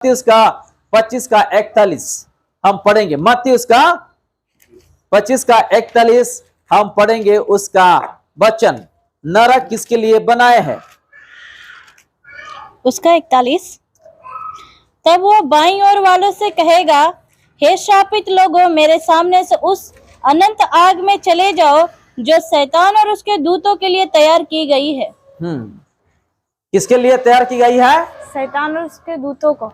मत्ती उसका 25 का 41 हम पढ़ेंगे। मत्ती उसका 25 का 41 हम पढ़ेंगे उसका वचन। नरक किसके लिए बनाए है? उसका 41। तब वो बाईं ओर वालों से कहेगा, हे शापित लोगों, मेरे सामने से उस अनंत आग में चले जाओ जो शैतान और उसके दूतों के लिए तैयार की गई है। किसके लिए तैयार की गई है? शैतान और उसके दूतों को।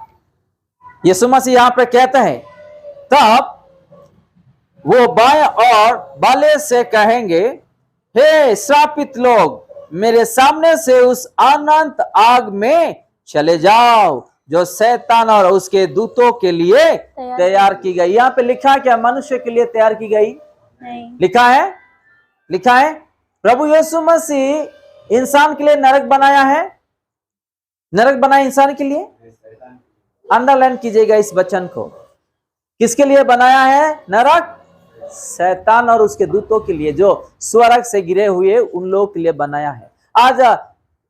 यीशु मसीह यहां पर कहते हैं, तब वो बाएं और वाले से कहेंगे, हे श्रापित लोग, मेरे सामने से उस अनंत आग में चले जाओ जो शैतान और उसके दूतों के लिए तैयार की गई। यहाँ पे लिखा है क्या मनुष्य के लिए तैयार की गई? नहीं। लिखा है प्रभु यीशु मसीह इंसान के लिए नरक बनाया है। नरक बनाया इंसान के लिए। अंडरलाइन कीजिएगा इस वचन को। किसके लिए बनाया है नरक? शैतान और उसके दूतों के लिए, जो स्वर्ग से गिरे हुए उन लोगों के लिए बनाया है। आज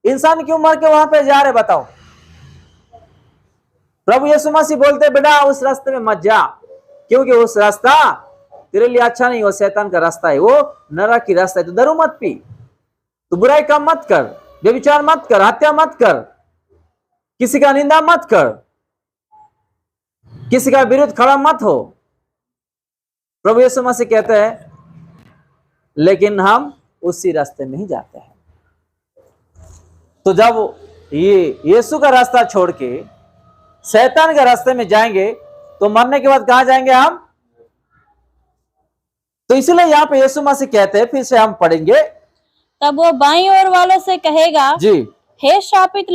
इंसान की उम्र के वहां पे जा रहे, बताओ। प्रभु यीशु मसीह बोलते, बेटा उस रास्ते में मत जा, क्योंकि उस रास्ता तेरे लिए अच्छा नहीं। वो शैतान का रास्ता है, वो नरक की रास्ता है। तो दारू मत पी, तो बुराई काम मत कर, व्यभिचार मत कर, हत्या मत कर, किसी का निंदा मत कर, किसी का विरुद्ध खड़ा मत हो। प्रभु यीशु मसीह कहते हैं, लेकिन हम उसी रास्ते में ही जाते हैं। तो जब ये यीशु का रास्ता छोड़ के शैतान के रास्ते में जाएंगे तो मरने के बाद कहां जाएंगे हम? तो इसलिए यहां पे यीशु मसीह कहते हैं, फिर से हम पढ़ेंगे। तब वो बाईं ओर वालों से कहेगा, जी, हे श्रापित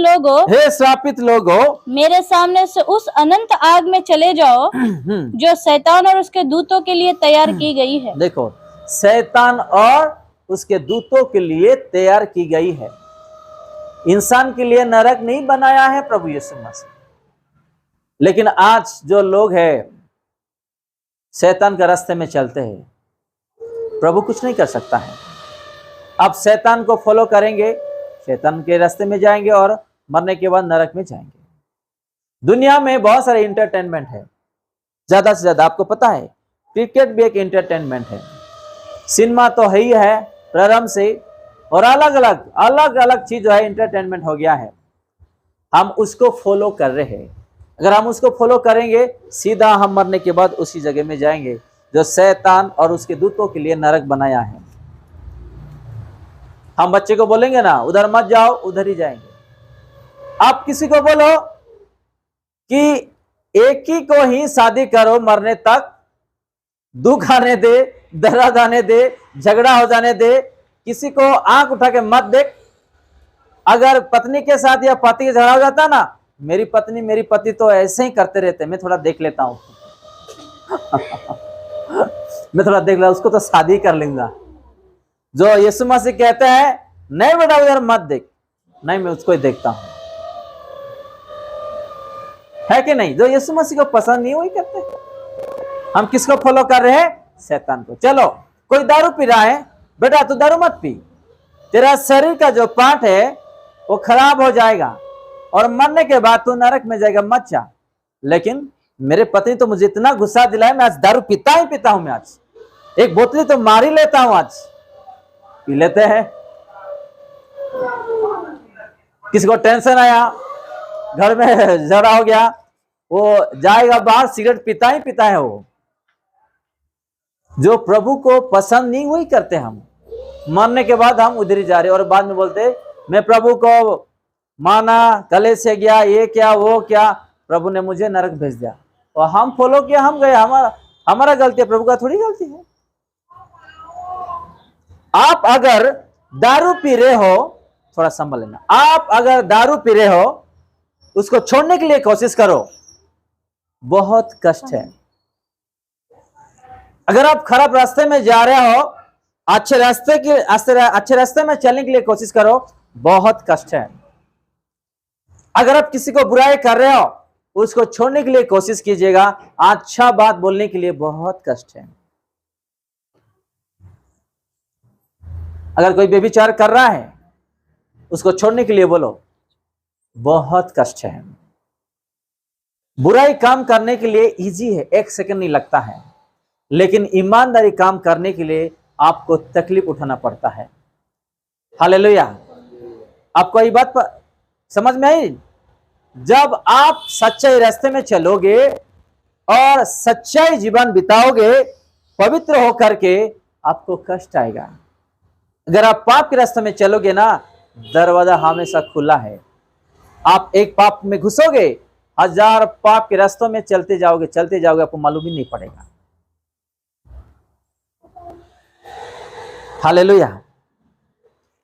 लोगों, मेरे सामने से उस अनंत आग में चले जाओ जो शैतान और उसके दूतों के लिए तैयार की गई है। देखो, शैतान और उसके दूतों के लिए तैयार की गई है। इंसान के लिए नरक नहीं बनाया है प्रभु यीशु मसीह। लेकिन आज जो लोग हैं शैतान के रास्ते में चलते हैं, प्रभु कुछ नहीं कर सकता है। आप शैतान को फॉलो करेंगे, शैतान के रास्ते में जाएंगे और मरने के बाद नरक में जाएंगे। दुनिया में बहुत सारे इंटरटेनमेंट है, ज्यादा से ज्यादा आपको पता है क्रिकेट भी एक इंटरटेनमेंट है, सिनेमा तो है ही है प्रारंभ से, और अलग अलग चीज जो है इंटरटेनमेंट हो गया है। हम उसको फॉलो कर रहे हैं। अगर हम उसको फॉलो करेंगे, सीधा हम मरने के बाद उसी जगह में जाएंगे जो शैतान और उसके दूतों के लिए नरक बनाया है। हम बच्चे को बोलेंगे ना, उधर मत जाओ, उधर ही जाएंगे। आप किसी को बोलो कि एक ही को ही शादी करो मरने तक, दुख आने दे, दर्द आने दे, झगड़ा हो जाने दे, किसी को आंख उठा के मत देख। अगर पत्नी के साथ या पति के झगड़ा हो जाता ना, मेरी पत्नी मेरी पति तो ऐसे ही करते रहते, मैं थोड़ा देख लेता हूं मैं थोड़ा देख लेता, उसको तो शादी कर लूंगा। जो यीशु मसीह कहते हैं, नहीं बेटा उधर मत देख, नहीं मैं उसको ही देखता हूं, है कि नहीं? जो यीशु मसीह को पसंद नहीं वही करते। हम किसको फॉलो कर रहे हैं? शैतान को। चलो, कोई दारू पी रहा है, बेटा तू दारू मत पी, तेरा शरीर का जो पार्ट है वो खराब हो जाएगा और मरने के बाद तू नरक में जाएगा, मत जा। लेकिन मेरे पत्नी तो मुझे इतना गुस्सा दिलाया, मैं आज दारू पीता ही पीता हूं, मैं आज एक बोतली तो मार ही लेता हूं, आज पी लेते हैं। किसी को टेंशन आया, घर में झगड़ा हो गया, वो जाएगा बाहर, सिगरेट पीता ही पीता है। वो जो प्रभु को पसंद नहीं वही करते हम। मरने के बाद हम उधर ही जा रहे और बाद में बोलते, मैं प्रभु को माना, गले से गया, ये क्या वो क्या, प्रभु ने मुझे नरक भेज दिया और हम फॉलो किया, हम गए। हमारा गलती है, प्रभु का थोड़ी गलती है। आप अगर दारू पी रहे हो, थोड़ा संभल लेना, आप अगर दारू पी रहे हो, उसको छोड़ने के लिए कोशिश करो, बहुत कष्ट है। अगर आप खराब रास्ते में जा रहे हो, अच्छे रास्ते में चलने के लिए कोशिश करो, बहुत कष्ट है। अगर आप किसी को बुराई कर रहे हो, उसको छोड़ने के लिए कोशिश कीजिएगा, अच्छा बात बोलने के लिए बहुत कष्ट है। अगर कोई व्यभिचार कर रहा है, उसको छोड़ने के लिए बोलो, बहुत कष्ट है। बुराई काम करने के लिए इजी है, 1 सेकंड नहीं लगता है, लेकिन ईमानदारी काम करने के लिए आपको तकलीफ उठाना पड़ता है। हालेलुया। आपको ये बात समझ में आई? जब आप सच्चाई रास्ते में चलोगे और सच्चाई जीवन बिताओगे पवित्र होकर के, आपको कष्ट आएगा। अगर आप पाप के रास्ते में चलोगे ना, दरवाजा हमेशा खुला है। आप एक पाप में घुसोगे, 1000 पाप के रास्तों में चलते जाओगे, आपको मालूम ही नहीं पड़ेगा। हालेलुया।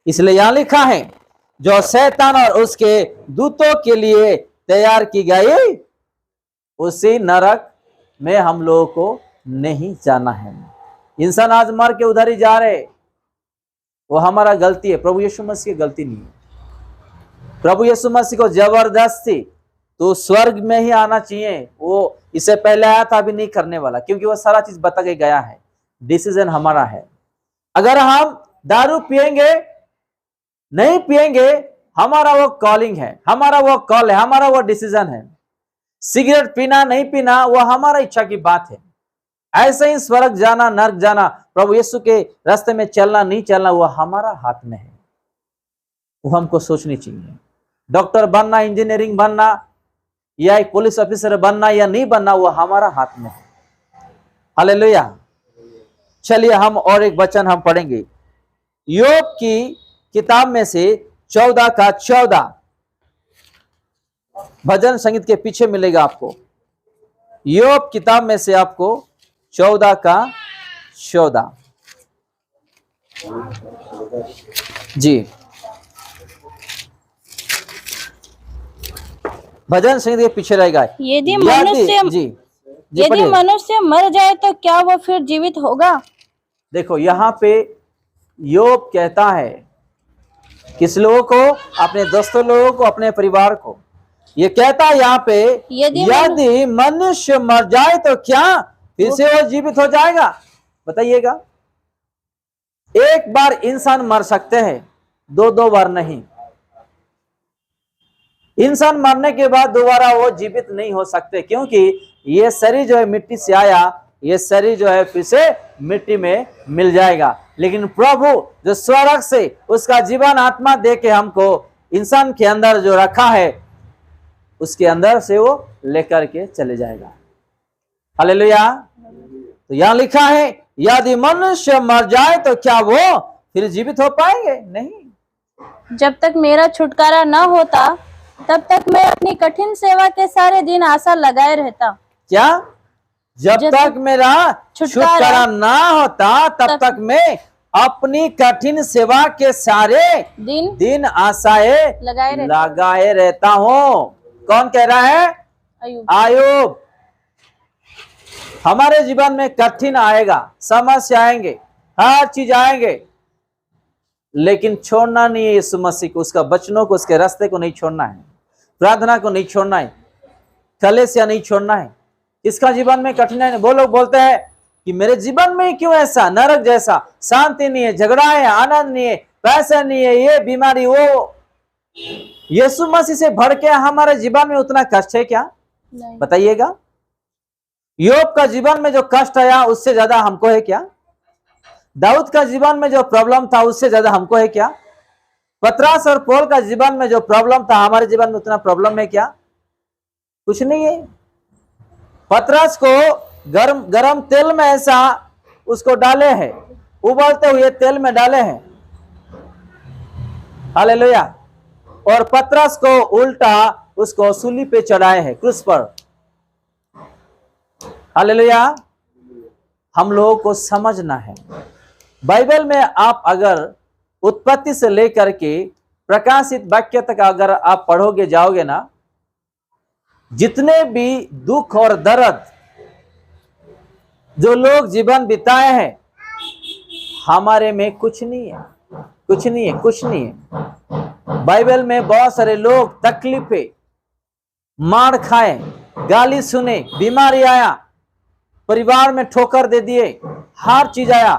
इसलिए यहां लिखा है, जो शैतान और उसके दूतों के लिए तैयार की गई, उसी नरक में हम लोगों को नहीं जाना है। इंसान आज मर के उधर ही जा रहे, वो हमारा गलती है, प्रभु यीशु मसीह की गलती नहीं है। प्रभु यीशु मसीह को जबरदस्ती तो स्वर्ग में ही आना चाहिए, वो इससे पहले आया था, अभी नहीं करने वाला, क्योंकि वो सारा चीज बता के गया है। डिसीजन हमारा है। अगर हम दारू पिएंगे, नहीं पिएंगे, हमारा वो कॉलिंग है, हमारा वो कॉल है, हमारा वो डिसीजन है। सिगरेट पीना नहीं पीना वो हमारा इच्छा की बात है। ऐसे ही स्वर्ग जाना नरक जाना, प्रभु यीशु के रास्ते में चलना नहीं चलना, वो हमारा हाथ में है। वो हमको सोचनी चाहिए। डॉक्टर बनना, इंजीनियरिंग बनना, या एक पुलिस ऑफिसर बनना या नहीं बनना, वो हमारा हाथ में है। हालेलुया। चलिए हम और एक वचन हम पढ़ेंगे, योग की किताब में से 14 का 14, भजन संगीत के पीछे मिलेगा आपको। योग किताब में से आपको 14 का 14 जी, भजन संगीत के पीछे रहेगा। यदि मनुष्य मर जाए तो क्या वो फिर जीवित होगा? देखो यहाँ पे योग कहता है किस लोगों को? अपने दोस्तों लोगों को, अपने परिवार को। ये कहता है यहाँ पे, यदि मनुष्य मर जाए तो क्या फिर से वो जीवित हो जाएगा? बताइएगा। एक बार इंसान मर सकते हैं, 2 बार नहीं। इंसान मरने के बाद दोबारा वो जीवित नहीं हो सकते, क्योंकि ये शरीर जो है मिट्टी से आया, ये शरीर जो है फिर से मिट्टी में मिल जाएगा। लेकिन प्रभु जो स्वर्ग से उसका जीवन आत्मा दे के हमको इंसान के अंदर जो रखा है, उसके अंदर से वो लेकर के चले जाएगा। हालेलुया। तो यहां लिखा है, यदि मनुष्य मर जाए तो क्या वो फिर जीवित हो पाएंगे? नहीं। जब तक मेरा छुटकारा ना होता, तब तक मैं अपनी कठिन सेवा के सारे दिन आशा लगाए रहता। क्या? जब तक मेरा छुटकारा ना होता, तब तक मैं अपनी कठिन सेवा के सारे दिन आशाएं लगाए रहता हूँ। कौन कह रहा है? आयुब। हमारे जीवन में कठिन आएगा, समस्या आएंगे, हर चीज आएंगे, लेकिन छोड़ना नहीं है यीशु मसीह को, उसका वचनों को, उसके रास्ते को नहीं छोड़ना है, प्रार्थना को नहीं छोड़ना है, कलेसिया नहीं छोड़ना है। इसका जीवन में कठिनाई है। वो लोग बोलते हैं कि मेरे जीवन में क्यों ऐसा नरक जैसा, शांति नहीं है, झगड़ा है, आनंद नहीं है, पैसा नहीं है, ये बीमारी वो। यीशु मसीह से भर के हमारे जीवन में उतना कष्ट है क्या? बताइएगा। योग का जीवन में जो कष्ट आया उससे ज्यादा हमको है क्या? दाऊद का जीवन में जो प्रॉब्लम था उससे ज्यादा हमको है क्या? पतरस और पौल का जीवन में जो प्रॉब्लम था हमारे जीवन में उतना प्रॉब्लम है क्या? कुछ नहीं है। पतरस को गरम तेल में ऐसा उसको डाले हैं, उबलते हुए तेल में डाले हैं। हालेलुया। और पतरस को उल्टा उसको सूली पे चढ़ाए हैं, क्रूस पर। हालेलुया। हम लोगों को समझना है, बाइबल में आप अगर उत्पत्ति से लेकर के प्रकाशित वाक्य तक अगर आप पढ़ोगे जाओगे ना, जितने भी दुख और दर्द जो लोग जीवन बिताए हैं, हमारे में कुछ नहीं है, कुछ नहीं है, कुछ नहीं है। बाइबल में बहुत सारे लोग तकलीफें, मार खाए, गाली सुने, बीमारी आया, परिवार में ठोकर दे दिए, हर चीज आया।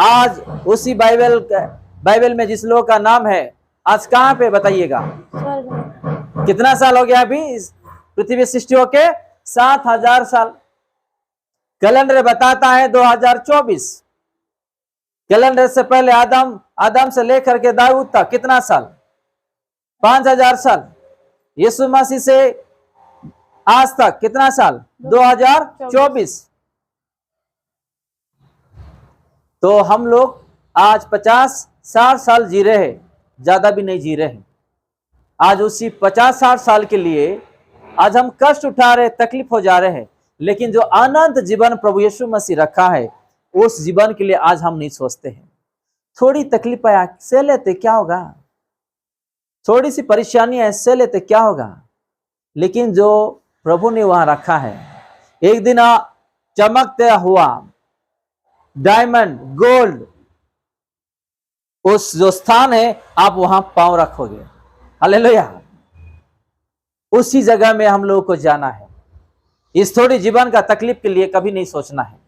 आज उसी बाइबल में जिस लोग का नाम है, आज कहां पे बताइएगा? कितना साल हो गया अभी इस पृथ्वी सृष्टि होके 7000 साल। कैलेंडर बताता है 2024। कैलेंडर से पहले आदम से लेकर के दाऊद तक कितना साल? 5000 साल। यीशु मसीह से आज तक कितना साल? 2024। तो हम लोग आज 50-60 साल जी रहे हैं, ज्यादा भी नहीं जी रहे हैं। आज उसी 50-60 साल के लिए आज हम कष्ट उठा रहे, तकलीफ हो जा रहे हैं, लेकिन जो अनंत जीवन प्रभु यीशु मसीह रखा है उस जीवन के लिए आज हम नहीं सोचते हैं। थोड़ी तकलीफ आया सह लेते, क्या होगा? थोड़ी सी परेशानी है सह लेते, क्या होगा? लेकिन जो प्रभु ने वहां रखा है, एक दिन चमकता हुआ डायमंड, गोल्ड, उस जो स्थान है आप वहां पांव रखोगे। हालेलुया। उसी जगह में हम लोगों को जाना है। इस थोड़ी जीवन का तकलीफ के लिए कभी नहीं सोचना है।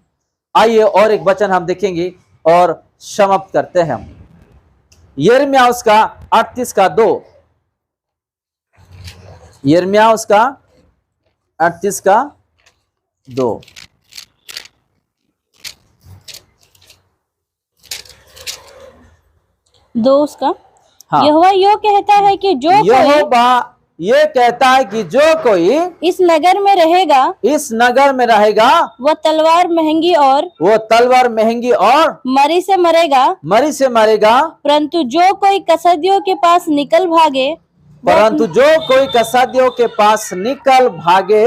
आइए और एक वचन हम देखेंगे और समाप्त करते हैं हम। यिर्मयाह उसका 38 का 2। यिर्मयाह उसका 38 का 2। उसका हाँ। यहोवा यो कहता है कि जो कोई यहोवा ये कहता है कि जो कोई इस नगर में रहेगा वो तलवार महंगी और मरी से मरेगा। परंतु जो कोई कसदियों के पास निकल भागे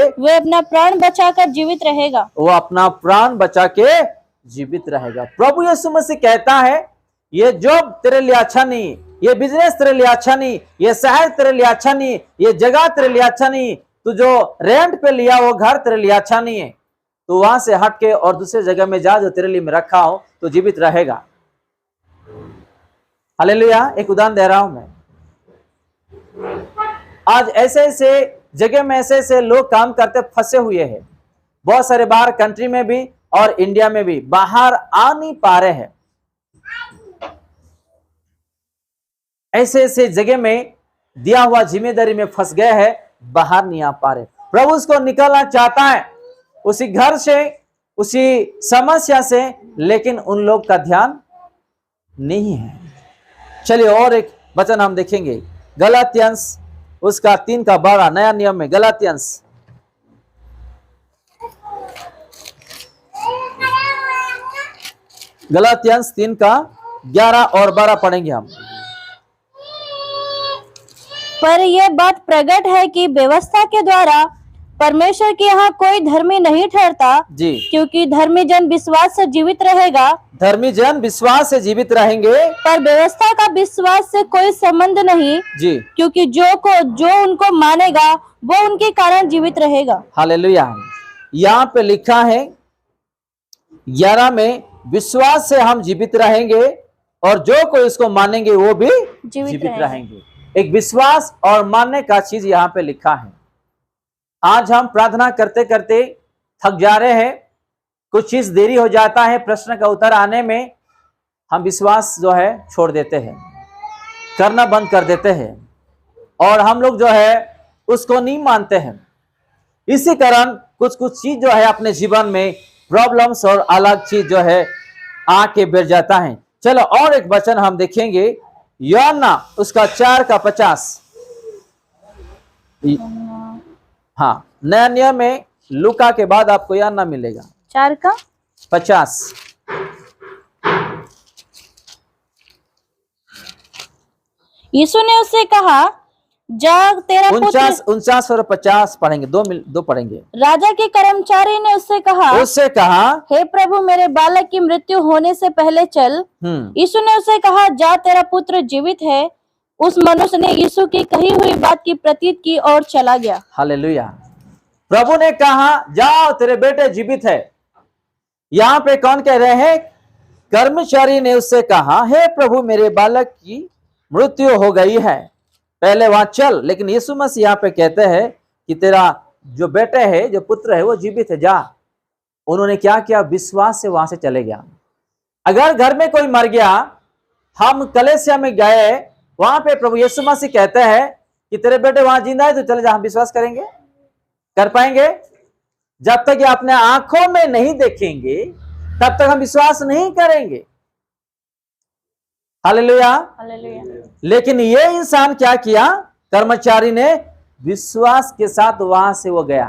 वह अपना प्राण बचाकर जीवित रहेगा। वो अपना प्राण बचा के जीवित रहेगा। प्रभु यीशु मसीह कहता है ये जॉब तेरे लिए अच्छा नहीं, ये बिजनेस तेरे लिए अच्छा नहीं, ये शहर तेरे लिए अच्छा नहीं, ये जगह तेरे लिए अच्छा नहीं, तू जो रेंट पे लिया वो घर तेरे लिए अच्छा नहीं है। तो वहां से हट के और दूसरे जगह में जा जो तेरे लिए मैं रखा हो तो जीवित रहेगा। हालेलुया। एक उदाहरण दे रहा हूं मैं। आज ऐसे जगह में ऐसे लोग काम करते फंसे हुए हैं। बहुत सारे बाहर कंट्री में भी और इंडिया में भी बाहर आ नहीं पा रहे हैं। ऐसे जगह में दिया हुआ जिम्मेदारी में फंस गए हैं, बाहर नहीं आ पा रहे। प्रभु उसको निकालना चाहता है उसी घर से, उसी समस्या से, लेकिन उन लोग का ध्यान नहीं है। चलिए और एक वचन हम देखेंगे, गलातियंस उसका 3 का 12। नया नियम में गलातियंस गलातियंस 3 का 11 और 12 पढ़ेंगे हम। पर यह बात प्रकट है कि व्यवस्था के द्वारा परमेश्वर के यहाँ कोई धर्मी नहीं ठहरता जी, क्योंकि धर्मी जन विश्वास से जीवित रहेगा। धर्मी जन विश्वास से जीवित रहेंगे, पर व्यवस्था का विश्वास से कोई संबंध नहीं जी, क्योंकि जो उनको मानेगा वो उनके कारण जीवित रहेगा। हालेलुया। यहाँ पे लिखा है 11 में, विश्वास से हम जीवित रहेंगे और जो कोई इसको मानेंगे वो भी जीवित रहेंगे। एक विश्वास और मानने का चीज यहाँ पे लिखा है। आज हम प्रार्थना करते करते थक जा रहे हैं, कुछ चीज देरी हो जाता है प्रश्न का उत्तर आने में, हम विश्वास जो है छोड़ देते हैं, करना बंद कर देते हैं और हम लोग जो है उसको नहीं मानते हैं। इसी कारण कुछ चीज जो है अपने जीवन में प्रॉब्लम्स और अलग चीज जो है आके बैठ जाता है। चलो और एक वचन हम देखेंगे, यूहन्ना उसका 4 का 50। हाँ, नया नियम में लूका के बाद आपको यूहन्ना मिलेगा 4 का 50। यीशु ने उससे कहा, जा तेरा पुत्र। 49 और 50 पढ़ेंगे, दो पढ़ेंगे। राजा के कर्मचारी ने उससे कहा, हे प्रभु मेरे बालक की मृत्यु होने से पहले चल। यीशु ने उसे कहा, जा तेरा पुत्र जीवित है। उस मनुष्य ने यीशु की कही हुई बात की प्रतीत की और चला गया। हालेलुया। प्रभु ने कहा जाओ तेरे बेटे जीवित है। यहाँ पे कौन कह रहे हैं? कर्मचारी ने उससे कहा, हे प्रभु मेरे बालक की मृत्यु हो गई है, पहले वहां चल। लेकिन यीशु मसीह यहाँ पे कहते हैं कि तेरा जो बेटे है, जो पुत्र है वो जीवित है, जा। उन्होंने क्या किया? विश्वास से वहां से चले गया। अगर घर में कोई मर गया, हम कलेसिया में गए, वहां पे प्रभु यीशु मसीह कहते हैं कि तेरे बेटे वहां जिंदा है तो चले जा, हम विश्वास करेंगे? कर पाएंगे? जब तक ये अपने आंखों में नहीं देखेंगे तब तक हम विश्वास नहीं करेंगे। हालेलुया। हालेलुया। लेकिन ये इंसान क्या किया? कर्मचारी ने विश्वास के साथ वहां से वो गया।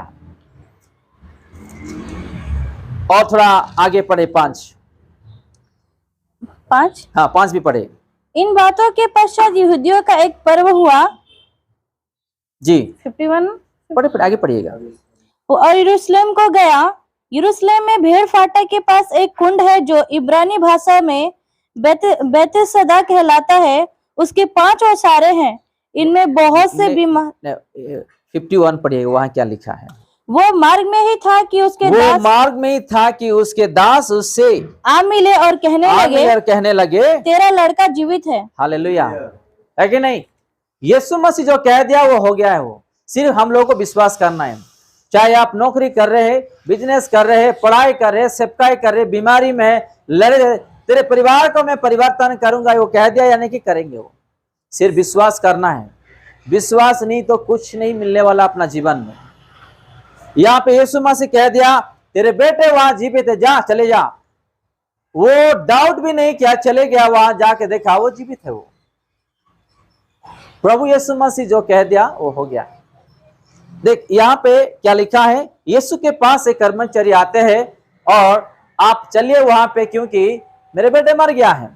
और थोड़ा आगे पढ़े 5। 5। हाँ 5 भी पढ़े इन बातों के पश्चात यहूदियों का एक पर्व हुआ। जी। 51। पढ़े आगे पढ़िएगा। और यरूशलेम को गया। यरूशलेम में भेड़ फाटक के पास एक कुंड है जो इब्रानी भाषा में बेतसदा कहलाता है। उसके 5 ओसारे हैं। इनमें बहुत से बीमार। 51 पढ़िएगा, वहां क्या लिखा है? वो मार्ग में ही था कि उसके दास उससे आ मिले और कहने लगे तेरा लड़का जीवित है। हालेलुया। है कि नहीं? यीशु मसीह जो कह दिया वो हो गया है। वो सिर्फ हम लोगों को विश्वास करना है। चाहे आप नौकरी कर रहे हैं, बिजनेस कर रहे हैं, पढ़ाई कर रहे हैं, सेवकाई कर रहे हैं, बीमारी में लड़े, तेरे परिवार को मैं परिवर्तन करूंगा, वो कह दिया यानी कि करेंगे। वो सिर्फ विश्वास करना है। विश्वास नहीं तो कुछ नहीं मिलने वाला अपना जीवन में। यहाँ पे यीशु मसीह कह दिया तेरे बेटे वहां जीवित है, जा चले जा। वो डाउट भी नहीं किया, चले गया, वहां जाके देखा वो जीवित है। वो प्रभु यीशु मसीह जो कह दिया वो हो गया। देख यहाँ पे क्या लिखा है? यीशु के पास एक कर्मचारी आते हैं और आप चलिए वहां पे क्योंकि मेरे बेटे मर गया है।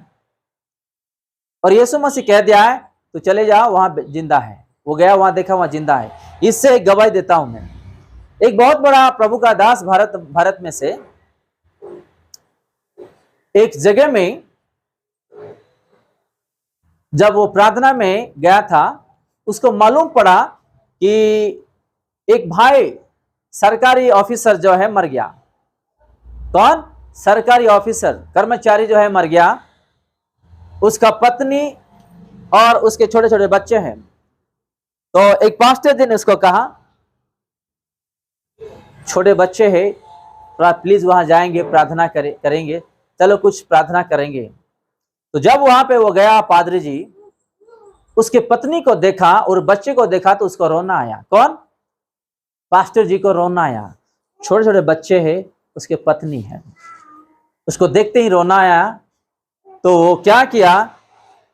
और यीशु मसीह कह दिया है तो चले जाओ, वहां जिंदा है। वो गया, वहां देखा, वहां जिंदा है। इससे एक गवाही देता हूं मैं। एक बहुत बड़ा प्रभु का दास भारत में से एक जगह में जब वो प्रार्थना में गया था, उसको मालूम पड़ा कि एक भाई सरकारी ऑफिसर जो है मर गया। कौन? सरकारी ऑफिसर, कर्मचारी जो है मर गया। उसका पत्नी और उसके छोटे छोटे बच्चे हैं। तो एक पास्टर ने उसको कहा छोटे बच्चे हैं, प्लीज वहां जाएंगे, प्रार्थना करेंगे, चलो कुछ प्रार्थना करेंगे। तो जब वहां पे वो गया, पादरी जी उसके पत्नी को देखा और बच्चे को देखा तो उसको रोना आया। कौन? पास्टर जी को रोना आया। छोटे छोटे बच्चे हैं, उसके पत्नी है, उसको देखते ही रोना आया। तो वो क्या किया?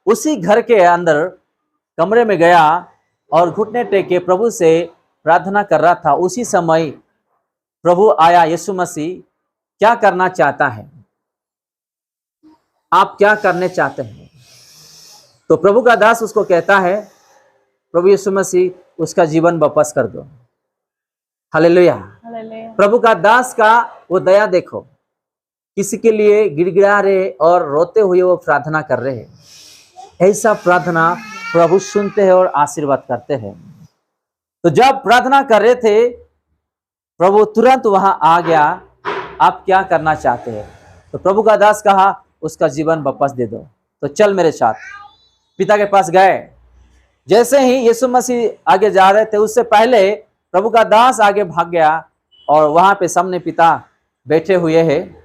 उसी घर के अंदर कमरे में गया और घुटने टेके प्रभु से प्रार्थना कर रहा था। उसी समय प्रभु आया। यीशु मसीह क्या करना चाहता है? आप क्या करने चाहते हैं? तो प्रभु का दास उसको कहता है, प्रभु यीशु मसीह उसका जीवन वापस कर दो। हालेलुया। प्रभु का दास का वो दया देखो, किसी के लिए गिड़गिड़ा रहे और रोते हुए वो प्रार्थना कर रहे हैं। ऐसा प्रार्थना प्रभु सुनते हैं और आशीर्वाद करते हैं। तो जब प्रार्थना कर रहे थे, प्रभु तुरंत वहां आ गया। आप क्या करना चाहते हैं? तो प्रभु का दास कहा उसका जीवन वापस दे दो। तो चल मेरे साथ। पिता के पास गए। जैसे ही यीशु मसीह आगे जा रहे थे, उससे पहले प्रभु का दास आगे भाग गया और वहां पे सामने पिता बैठे हुए हैं।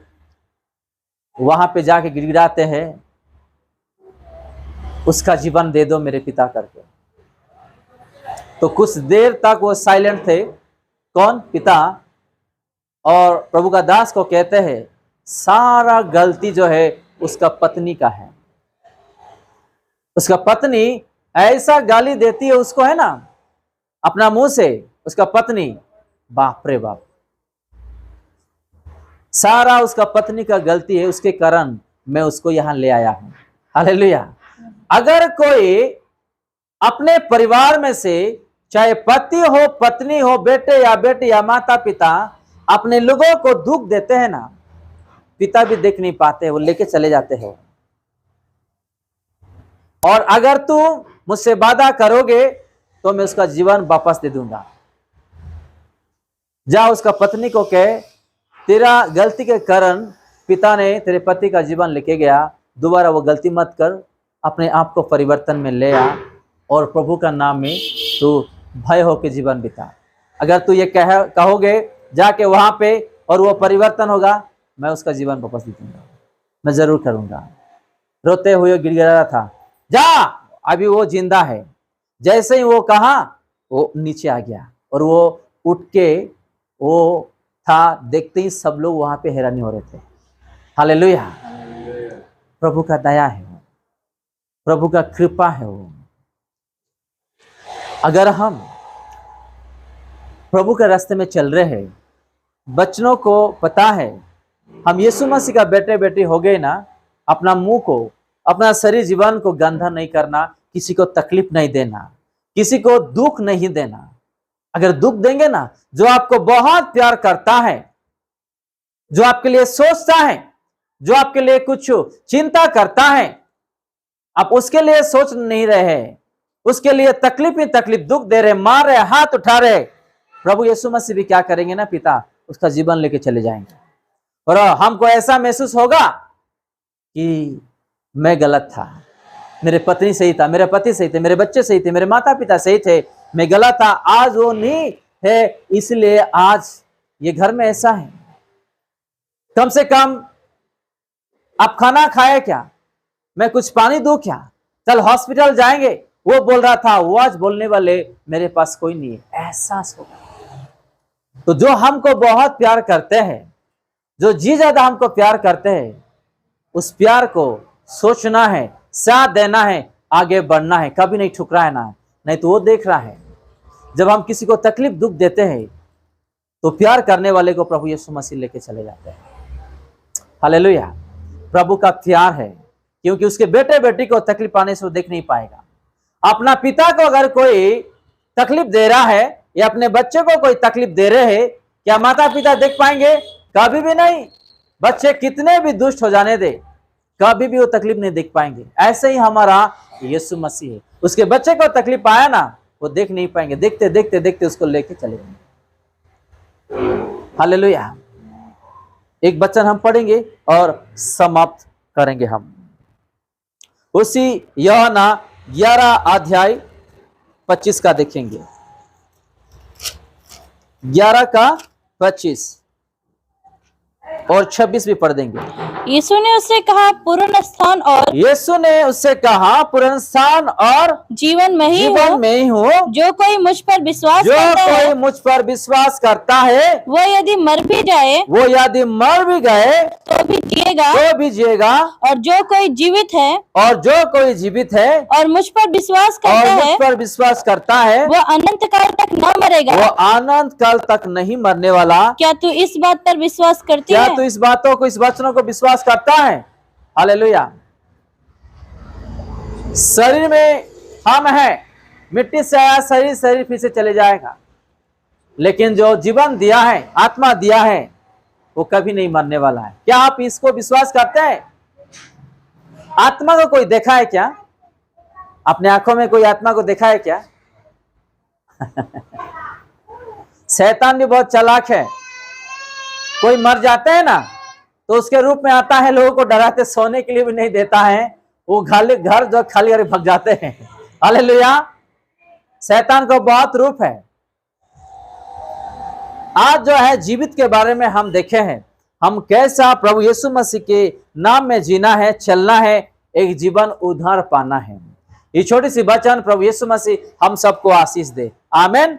वहां पे जाके गिड़गिड़ाते हैं, उसका जीवन दे दो मेरे पिता करके। तो कुछ देर तक वो साइलेंट थे। कौन? पिता। और प्रभु का दास को कहते हैं सारा गलती जो है उसका पत्नी का है। उसका पत्नी ऐसा गाली देती है उसको, है ना, अपना मुंह से। उसका पत्नी, बाप रे बाप, सारा उसका पत्नी का गलती है। उसके कारण मैं उसको यहां ले आया हूं। हालेलुया। अगर कोई अपने परिवार में से, चाहे पति हो, पत्नी हो, बेटे या बेटी या माता पिता, अपने लोगों को दुख देते हैं ना, पिता भी देख नहीं पाते, वो लेके चले जाते हैं। और अगर तू मुझसे वादा करोगे तो मैं उसका जीवन वापस दे दूंगा। जा उसका पत्नी को कहे तेरा गलती के कारण पिता ने तेरे पति का जीवन लेके गया, दोबारा वो गलती मत कर, अपने आप को परिवर्तन में ले आ और प्रभु का नाम में तू भय होकर जीवन बिता। अगर तू ये कहोगे जाके वहां पे और वो परिवर्तन होगा, मैं उसका जीवन वापस दे दूंगा, मैं जरूर करूंगा। रोते हुए गिड़गिड़ा रहा था, जा, अभी वो जिंदा है। जैसे ही वो कहा वो नीचे आ गया और वो उठ के वो था, देखते ही सब लोग वहां पे हैरानी हो रहे थे। हालेलुया। प्रभु का दया है वो, प्रभु का कृपा है वो। अगर हम प्रभु के रास्ते में चल रहे हैं, बच्चों को पता है हम यीशु मसीह का बेटे बेटी हो गए ना, अपना मुंह को, अपना शरीर जीवन को गंदा नहीं करना, किसी को तकलीफ नहीं देना, किसी को दुख नहीं देना। अगर दुख देंगे ना, जो आपको बहुत प्यार करता है, जो आपके लिए सोचता है, जो आपके लिए कुछ चिंता करता है, आप उसके लिए सोच नहीं रहे, उसके लिए तकलीफ ही तकलीफ, दुख दे रहे, मार रहे, हाथ उठा रहे, प्रभु यीशु मसीह भी क्या करेंगे ना, पिता उसका जीवन लेके चले जाएंगे। और हमको ऐसा महसूस होगा कि मैं गलत था, मेरे पत्नी सही था, मेरे पति सही थे, मेरे बच्चे सही थे, मेरे माता पिता सही थे, मैं गलत था, आज वो नहीं है, इसलिए आज ये घर में ऐसा है। कम से कम आप खाना खाए क्या, मैं कुछ पानी दूं क्या, चल हॉस्पिटल जाएंगे, वो बोल रहा था, वो आज बोलने वाले मेरे पास कोई नहीं है, एहसास होगा। तो जो हमको बहुत प्यार करते हैं, जो जी ज्यादा हमको प्यार करते हैं, उस प्यार को सोचना है, साथ देना है, आगे बढ़ना है, कभी नहीं ठुकराना है। नहीं तो वो देख रहा है, जब हम किसी को तकलीफ दुख देते हैं तो प्यार करने वाले को प्रभु यीशु मसीह लेके चले जाते हैं। हालेलुया। प्रभु का प्यार है, क्योंकि उसके बेटे बेटी को तकलीफ पाने से वो देख नहीं पाएगा। अपना पिता को अगर कोई तकलीफ दे रहा है या अपने बच्चे को कोई तकलीफ दे रहे हैं, क्या माता पिता देख पाएंगे? कभी भी नहीं। बच्चे कितने भी दुष्ट हो जाने दे, कभी भी वो तकलीफ नहीं देख पाएंगे। ऐसे ही हमारा यीशु मसीह है, उसके बच्चे को तकलीफ आया ना, वो देख नहीं पाएंगे, देखते देखते देखते उसको लेके चले जाएंगे। हालेलुया। एक वचन हम पढ़ेंगे और समाप्त करेंगे हम। उसी यूहन्ना 11 अध्याय 25 का देखेंगे, 11 का 25 और 26 भी पढ़ देंगे। यीशु ने उससे कहा, पुनः स्थान और यीशु ने उससे कहा, पुनः स्थान और जीवन में ही हूँ। जो कोई मुझ पर विश्वास करता है, कोई मुझ पर विश्वास करता है, वो यदि मर भी जाए, वो यदि मर भी गए तो भी जिएगा। तो भी जिएगा। और जो कोई जीवित है, और जो कोई जीवित है और मुझ पर विश्वास करता और है, मुझ पर विश्वास करता है, वो अनंत काल तक न मरेगा। वो अनंत काल तक नहीं मरने वाला। क्या तू इस बात पर विश्वास करती क्या है? तू इस बातों को, इस वचनों को विश्वास करता है? हालेलुया। शरीर में हम हैं, मिट्टी से आया शरीर, शरीर फिर से चले जाएगा, लेकिन जो जीवन दिया है, आत्मा दिया है, वो कभी नहीं मरने वाला है। क्या आप इसको विश्वास करते हैं? आत्मा को कोई देखा है क्या? अपने आंखों में कोई आत्मा को देखा है क्या? शैतान भी बहुत चालाक है। कोई मर जाते हैं ना, तो उसके रूप में आता है, लोगों को डराते, सोने के लिए भी नहीं देता है, वो घर जो खाली करके भाग जाते हैं। हालेलुया। शैतान को बहुत रूप है। आज जो है जीवित के बारे में हम देखे हैं, हम कैसा प्रभु यीशु मसीह के नाम में जीना है, चलना है, एक जीवन उद्धार पाना है। ये छोटी सी वचन प्रभु यीशु मसीह हम सबको आशीष दे। आमीन।